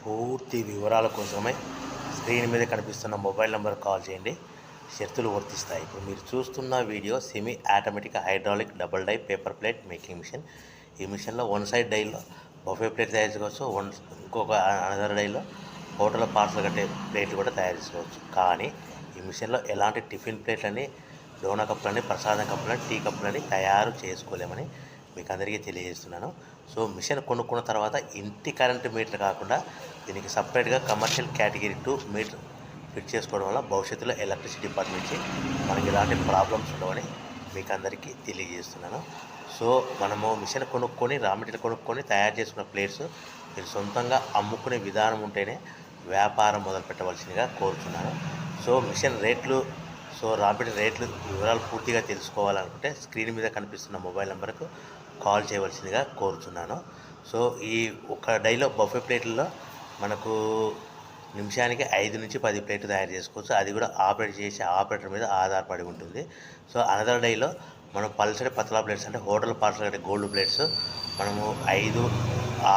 పూర్తి వివరాల కోసమే స్క్రీన్ మీద కనిపిస్తున్న మొబైల్ నెంబర్ కాల్ చేయండి. షరతులు వర్తిస్తాయి. ఇప్పుడు మీరు చూస్తున్న video semi automatic hydraulic double die paper plate making machine. ఈ మిషన్లో వన్ సైడ్ డైలో బఫే ప్లేట్ తయారు చేసుకోవచ్చు. ఇంకొక అనదర్ డైలో హోటల్ పార్సల్ కట్టే ప్లేట్లు కూడా తయారు చేసుకోవచ్చు. కానీ ఈ మిషన్లో ఎలాంటి టిఫిన్ ప్లేట్లని, డోనా కప్పులని, ప్రసాదం కప్పులని, టీ కప్పులని తయారు చేసుకోలేమని మీకు అందరికీ తెలియజేస్తున్నాను. సో మిషన్ కొనుక్కున్న తర్వాత ఇంటి కరెంటు మీటర్ కాకుండా దీనికి సపరేట్గా కమర్షియల్ కేటగిరీ 2 మీటర్ ఫిట్ చేసుకోవడం వల్ల భవిష్యత్తులో ఎలక్ట్రిసిటీ డిపార్ట్మెంట్ నుంచి మనకి ఎలాంటి ప్రాబ్లమ్స్ ఉండవని మీకు అందరికీ తెలియజేస్తున్నాను. సో మనము మిషన్ కొనుక్కొని రా మెటీరియల్ కొనుక్కొని తయారు చేసుకున్న ప్లేట్స్ మీరు సొంతంగా అమ్ముకునే విధానం ఉంటేనే వ్యాపారం మొదలు పెట్టవలసిందిగా కోరుతున్నాను. సో మిషన్ రేట్లు, రా మెటీరియల్ రేట్లు వివరాలు పూర్తిగా తెలుసుకోవాలనుకుంటే స్క్రీన్ మీద కనిపిస్తున్న మొబైల్ నెంబర్కు కాల్ చేయవలసిందిగా కోరుతున్నాను. సో ఈ ఒక డైలో బఫే ప్లేట్లలో మనకు నిమిషానికి 5 నుంచి 10 ప్లేట్లు తయారు చేసుకోవచ్చు. అది కూడా ఆపరేట్ చేసే ఆపరేటర్ మీద ఆధారపడి ఉంటుంది. సో అనదర్ డైలో మనం పల్సటి పతలా ప్లేట్స్ అంటే హోటల్ పార్సల్ అంటే గోల్డ్ ప్లేట్స్ మనము 5